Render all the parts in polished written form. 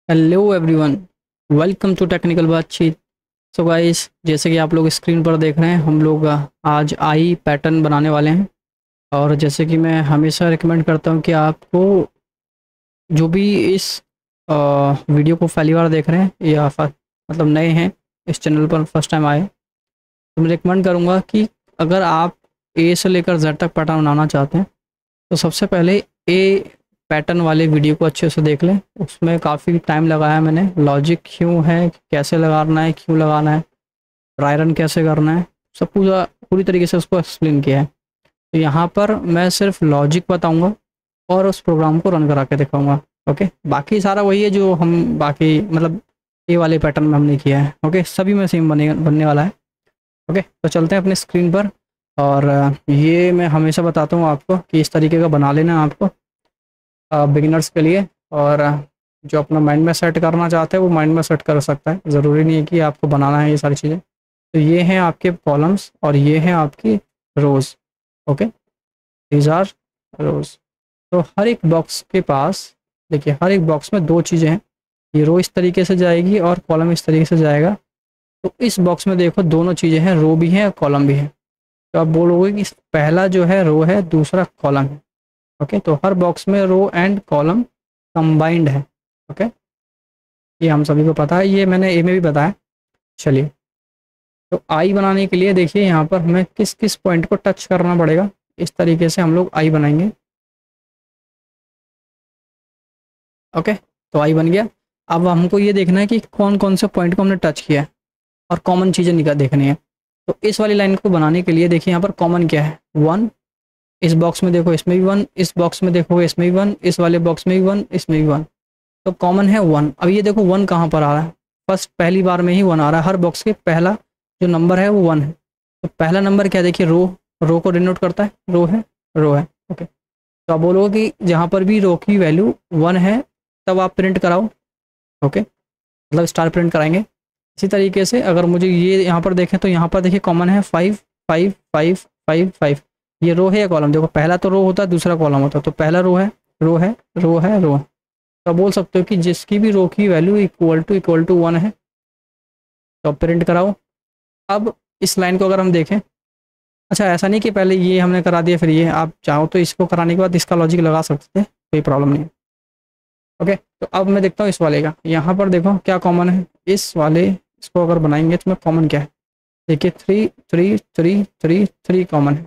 Hello everyone, welcome to technical बातचीत। So guys, जैसे कि आप लोग स्क्रीन पर देख रहे हैं, हम लोग आज आई पैटर्न बनाने वाले हैं। और जैसे कि मैं हमेशा रिकमेंड करता हूं कि आपको जो भी इस वीडियो को पहली बार देख रहे हैं या मतलब नए हैं इस चैनल पर फर्स्ट टाइम आए, तो मैं रिकमेंड करूँगा कि अगर आप ए से लेकर जेड तक पैटर्न बनाना चाहते हैं तो सबसे पहले ए पैटर्न वाले वीडियो को अच्छे से देख लें। उसमें काफ़ी टाइम लगाया मैंने, लॉजिक क्यों है, कैसे लगाना है, क्यों लगाना है, ड्राई रन कैसे करना है, सब पूरी तरीके से उसको एक्सप्लेन किया है। तो यहाँ पर मैं सिर्फ लॉजिक बताऊँगा और उस प्रोग्राम को रन करा के दिखाऊँगा। ओके, बाकी सारा वही है जो हम बाकी मतलब ए वाले पैटर्न में हमने किया है। ओके, सभी में सेम बनने वाला है। ओके, तो चलते हैं अपने स्क्रीन पर। और ये मैं हमेशा बताता हूँ आपको कि इस तरीके का बना लेना है आपको बिगिनर्स के लिए। और जो अपना माइंड में सेट करना चाहते हैं वो माइंड में सेट कर सकता है, ज़रूरी नहीं है कि आपको बनाना है ये सारी चीज़ें। तो ये हैं आपके कॉलम्स और ये हैं आपकी रोज़। ओके, दीज आर रोज़। तो हर एक बॉक्स के पास देखिए, हर एक बॉक्स में दो चीज़ें हैं। ये रो इस तरीके से जाएगी और कॉलम इस तरीके से जाएगा। तो इस बॉक्स में देखो दोनों चीज़ें हैं, रो भी है और कॉलम भी है। तो आप बोलोगे कि पहला जो है रो है, दूसरा कॉलम है। ओके, तो हर बॉक्स में रो एंड कॉलम कंबाइंड है। ओके, ये हम सभी को पता है, ये मैंने ए में भी बताया। चलिए, तो आई बनाने के लिए देखिए यहाँ पर हमें किस किस पॉइंट को टच करना पड़ेगा। इस तरीके से हम लोग आई बनाएंगे। ओके, तो आई बन गया। अब हमको ये देखना है कि कौन कौन से पॉइंट को हमने टच किया है और कॉमन चीज़ें निकाल देखनी है। तो इस वाली लाइन को बनाने के लिए देखिए यहाँ पर कॉमन क्या है, वन। इस बॉक्स में देखो इसमें भी वन, इस बॉक्स में देखो इसमें भी वन, इस वाले बॉक्स में भी वन, इसमें भी वन। तो कॉमन है वन। अब ये देखो वन कहाँ पर आ रहा है, फर्स्ट पहली बार में ही वन आ रहा है। हर बॉक्स के पहला जो नंबर है वो वन है। तो पहला नंबर क्या, देखिए रो, रो को डिनोट करता है, रो है, रो है। ओके, तो आप बोलोगे कि जहाँ पर भी रो की वैल्यू वन है तब आप प्रिंट कराओ। ओके, मतलब स्टार प्रिंट कराएंगे। इसी तरीके से अगर मुझे ये यहाँ पर देखें तो यहाँ पर देखिए कॉमन है five, five, five, five, five. ये रो है या कॉलम, देखो पहला तो रो होता है, दूसरा कॉलम होता है। तो पहला रो है, रो है, रो है, रो है। तो आप बोल सकते हो कि जिसकी भी रो की वैल्यू इक्वल टू वन है तो प्रिंट कराओ। अब इस लाइन को अगर हम देखें, अच्छा ऐसा नहीं कि पहले ये हमने करा दिया फिर ये, आप चाहो तो इसको कराने के बाद इसका लॉजिक लगा सकते हैं, कोई प्रॉब्लम नहीं है। ओके, तो अब मैं देखता हूँ इस वाले का। यहाँ पर देखो क्या कॉमन है इस वाले, इसको अगर बनाएंगे तो मैं कॉमन क्या है, देखिए three, three, three, three, three common है।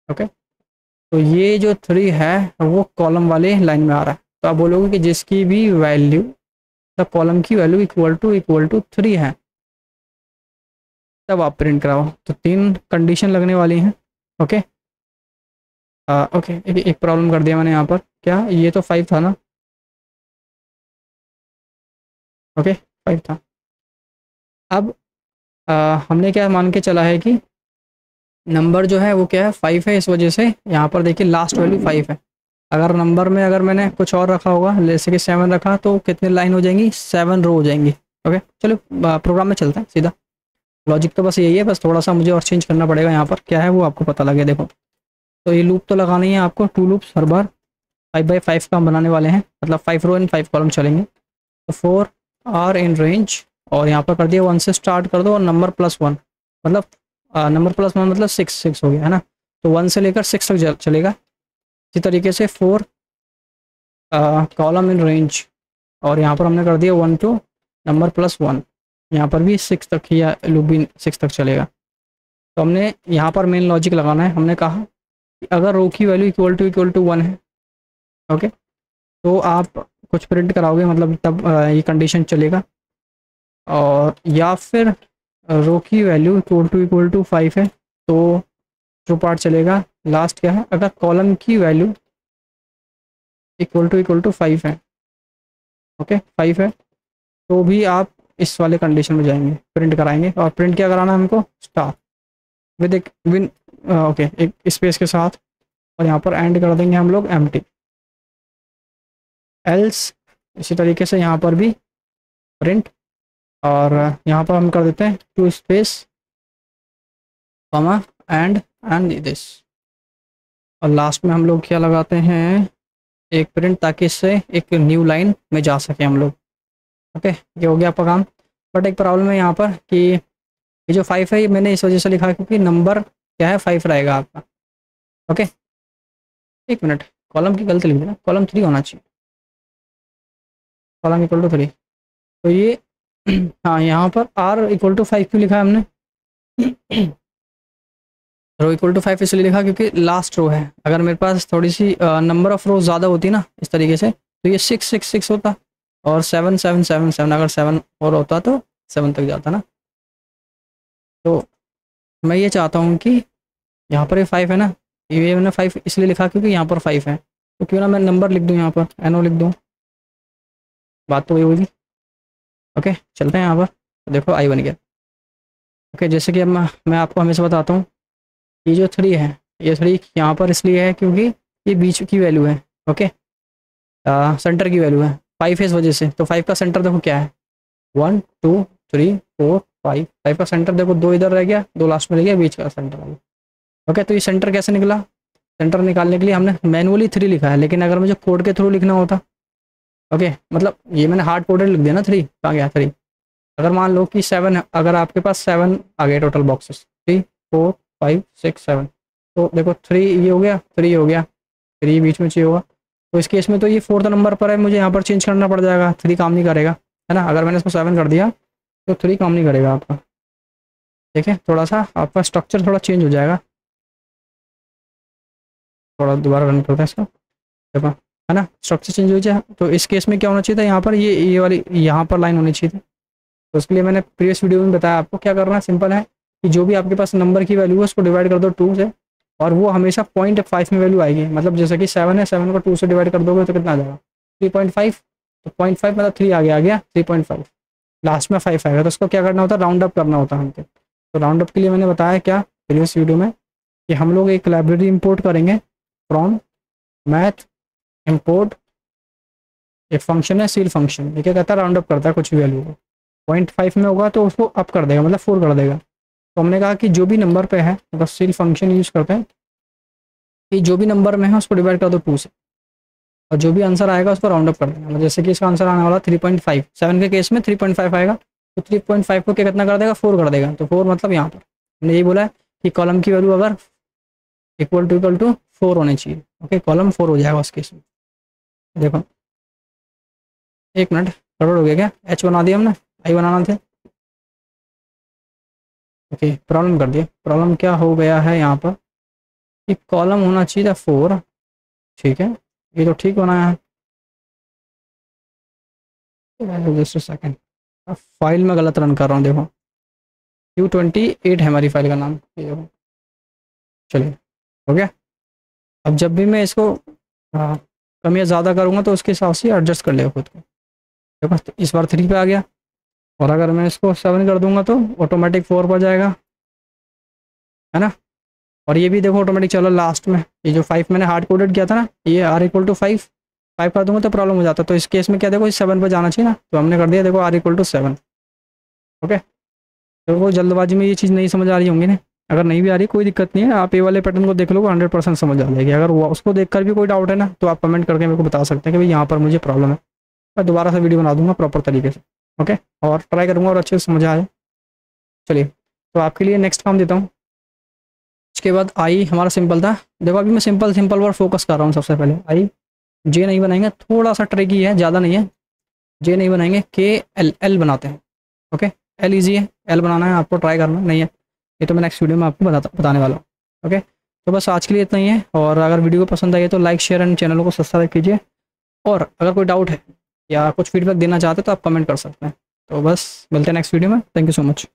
ओके, तो ये जो थ्री है वो कॉलम वाले लाइन में आ रहा है। तो आप बोलोगे कि जिसकी भी वैल्यू, द कॉलम की वैल्यू इक्वल टू थ्री है तब आप प्रिंट कराओ। तो तीन कंडीशन लगने वाली हैं। ओके, ओके, एक प्रॉब्लम कर दिया मैंने यहाँ पर, क्या ये तो फाइव था ना। ओके, फाइव था। अब हमने क्या मान के चला है कि नंबर जो है वो क्या है, फाइव है। इस वजह से यहाँ पर देखिए लास्ट वैल्यू फाइव है। अगर नंबर में अगर मैंने कुछ और रखा होगा, जैसे कि सेवन रखा, तो कितने लाइन हो जाएंगी, सेवन रो हो जाएंगी। ओके, चलो प्रोग्राम में चलते हैं सीधा। लॉजिक तो बस यही है, बस थोड़ा सा मुझे और चेंज करना पड़ेगा। यहाँ पर क्या है वो आपको पता लगे। देखो, तो ये लूप तो लगाना ही है आपको, टू लूप्स हर बार। फाइव बाई फाइव का हम बनाने वाले हैं, मतलब five row and five column चलेंगे। तो फोर आर इन रेंज, और यहाँ पर कर दिया वन से स्टार्ट कर दो और नंबर प्लस वन, मतलब नंबर प्लस वन मतलब सिक्स, सिक्स हो गया है ना। तो वन से लेकर सिक्स तक चलेगा। इसी तरीके से फोर कॉलम इन रेंज, और यहाँ पर हमने कर दिया one two number plus one. यहाँ पर भी सिक्स तक ही, या लूप भी सिक्स तक चलेगा। तो हमने यहाँ पर मेन लॉजिक लगाना है। हमने कहा कि अगर रो की वैल्यू इक्वल टू वन है, ओके, तो आप कुछ प्रिंट कराओगे, मतलब तब ये कंडीशन चलेगा। और या फिर रो की वैल्यू इक्वल टू फाइव है तो ट्रू पार्ट चलेगा। लास्ट क्या है, अगर कॉलम की वैल्यू इक्वल टू फाइव है, ओके फाइव है, तो भी आप इस वाले कंडीशन में जाएंगे, प्रिंट कराएंगे। और प्रिंट क्या कराना है हमको, स्टार विद एक विन, ओके, एक स्पेस के साथ। और यहाँ पर एंड कर देंगे हम लोग एम्प्टी, एल्स। इसी तरीके से यहाँ पर भी प्रिंट, और यहाँ पर हम कर देते हैं two space comma and this. और लास्ट में हम लोग क्या लगाते हैं, एक प्रिंट, ताकि इससे एक न्यू लाइन में जा सके हम लोग। ओके, ये हो गया आपका काम। बट एक प्रॉब्लम है यहाँ पर कि ये जो 5 है ये मैंने इस वजह से लिखा है क्योंकि नंबर क्या है 5 रहेगा आपका। ओके, एक मिनट, कॉलम की गलती लिख दी ना, कॉलम 3 होना चाहिए, कॉलम इक्वल टू 3। तो ये हाँ, यहाँ पर आर इक्वल टू 5 क्यों लिखा है हमने? रो इक्वल टू 5 इसलिए लिखा क्योंकि लास्ट रो है। अगर मेरे पास थोड़ी सी नंबर ऑफ रो ज़्यादा होती ना इस तरीके से, तो ये 6 6 6 होता, और 7 7 7 7, अगर 7 और होता तो 7 तक जाता ना। तो मैं ये चाहता हूँ कि यहाँ पर ये 5 है ना, ये मैंने 5 इसलिए लिखा क्योंकि यहाँ पर 5 है, तो क्यों ना मैं नंबर लिख दूँ यहाँ पर, NO लिख दूँ, बात तो वही होगी। ओके, चलते हैं यहाँ पर, तो देखो आई बन गया। ओके, जैसे कि अब मैं आपको हमेशा बताता हूँ, ये जो 3 है, ये 3 यहाँ पर इसलिए है क्योंकि ये बीच की वैल्यू है। ओके, सेंटर की वैल्यू है, 5 है इस वजह से। तो 5 का सेंटर देखो क्या है, 1 2 3 4 5। 5 का सेंटर देखो 2 इधर रह गया, 2 लास्ट में रह गया, बीच का सेंटर आ गया। ओके, तो ये सेंटर कैसे निकला? सेंटर निकालने के लिए हमने मैनुअली 3 लिखा है, लेकिन अगर मुझे कोड के थ्रू लिखना होता, ओके, मतलब ये मैंने हार्ड कोडेड लिख दिया ना, 3 कहाँ गया 3। अगर मान लो कि 7 है, अगर आपके पास 7 आ गए टोटल बॉक्सेस, 3 4 5 6 7, तो देखो 3 ये हो गया, 3 हो गया, 3 बीच में चाहिए होगा। तो इस केस में तो ये 4th नंबर पर है, मुझे यहाँ पर चेंज करना पड़ जाएगा, 3 काम नहीं करेगा, है ना। अगर मैंने इसको 7 कर दिया तो 3 काम नहीं करेगा आपका। देखिए, थोड़ा सा आपका स्ट्रक्चर थोड़ा चेंज हो जाएगा। थोड़ा दोबारा रन करते हैं इसको, देखो, है ना, स्ट्रक्चर चेंज हो जाए। तो इस केस में क्या होना चाहिए था, यहाँ पर ये वाली यहाँ पर लाइन होनी चाहिए थी। तो उसके लिए मैंने प्रीवियस वीडियो में बताया आपको क्या करना है। सिंपल है कि जो भी आपके पास नंबर की वैल्यू है उसको डिवाइड कर दो 2 से, और वो हमेशा 0.5 में वैल्यू आएगी। मतलब जैसे कि 7 है, 7 को 2 से डिवाइड कर दोगे तो कितना आ जाएगा, 3.5। तो 0.5 मतलब 3 आ गया 3.5, लास्ट में 5 आएगा। तो उसको क्या करना होता है, राउंड अप करना होता है हमको। तो राउंड अप के लिए मैंने बताया क्या प्रीवियस वीडियो में, कि हम लोग एक लाइब्रेरी इंपोर्ट करेंगे फ्रॉम मैथ इंपोर्ट, एक फंक्शन है सील फंक्शन। ये क्या कहता है, राउंड अप करता है कुछ भी वैल्यू को। 0.5 में होगा तो उसको अप कर देगा, मतलब 4 कर देगा। तो हमने कहा कि जो भी नंबर पे है, मतलब सील फंक्शन यूज करते हैं कि जो भी नंबर में है उसको डिवाइड कर दो 2 से, और जो भी आंसर आएगा उसको राउंड अप कर देना। जैसे कि इसका आंसर आने वाला 3.5, 7 के केस में 3.5 आएगा, तो 3.5 को क्या कितना कर देगा, 4 कर देगा। तो 4 मतलब यहाँ पर हमने यही बोला है कि कॉलम की वैल्यू अगर इक्वल टू 4 होनी चाहिए। ओके, कॉलम 4 हो जाएगा उस केस में। देखो, एक मिनट, गड़बड़ हो गया क्या, H बना दिया हमने, I बनाना थे। ओके, प्रॉब्लम कर दिया। प्रॉब्लम क्या हो गया है यहाँ पर कि कॉलम होना चाहिए था 4, ठीक है, ये तो ठीक बनाया है। जस्ट सेकेंड, फाइल में गलत रन कर रहा हूँ, देखो Q28 है हमारी फाइल का नाम, ये देखो। चलिए, हो गया। अब जब भी मैं इसको कम या ज़्यादा करूँगा तो उसके हिसाब से एडजस्ट कर लेगा खुद को। देखो, तो इस बार 3 पे आ गया, और अगर मैं इसको 7 कर दूंगा तो ऑटोमेटिक 4 पर जाएगा, है ना। और ये भी देखो ऑटोमेटिक चलो लास्ट में, ये जो 5 मैंने हार्ड कोडेड किया था ना, ये R इक्वल टू 5 कर दूंगा तो प्रॉब्लम हो जाता। तो इस केस में क्या, देखो 7 पर जाना चाहिए ना, तो हमने कर दिया, देखो R इक्वल टू 7। ओके, तो वो जल्दबाजी में ये चीज़ नहीं समझ आ रही होंगी ना। अगर नहीं भी आ रही कोई दिक्कत नहीं है, आप ये वाले पैटर्न को देख लो, 100% समझ आ जाएगी। अगर वो उसको देखकर भी कोई डाउट है ना, तो आप कमेंट करके मेरे को बता सकते हैं कि भाई यहाँ पर मुझे प्रॉब्लम है। मैं दोबारा से वीडियो बना दूंगा प्रॉपर तरीके से, ओके, और ट्राई करूँगा और अच्छे से समझ आए। चलिए, तो आपके लिए नेक्स्ट काम देता हूँ। उसके बाद आई हमारा सिंपल था। देखो, अभी मैं सिंपल पर फोकस कर रहा हूँ। सबसे पहले आई, जे नहीं बनाएंगे, थोड़ा सा ट्रिकी है, ज़्यादा नहीं है। जे नहीं बनाएंगे, KL बनाते हैं। ओके, L ईजी है, L बनाना है आपको, ट्राई करना नहीं है ये तो मैं नेक्स्ट वीडियो में आपको बताने वाला हूँ। ओके, तो बस आज के लिए इतना ही है, और अगर वीडियो पसंद आई है तो लाइक शेयर एंड चैनल को सब्सक्राइब कीजिए। और अगर कोई डाउट है या कुछ फीडबैक देना चाहते हैं तो आप कमेंट कर सकते हैं। तो बस मिलते हैं नेक्स्ट वीडियो में। Thank you so much.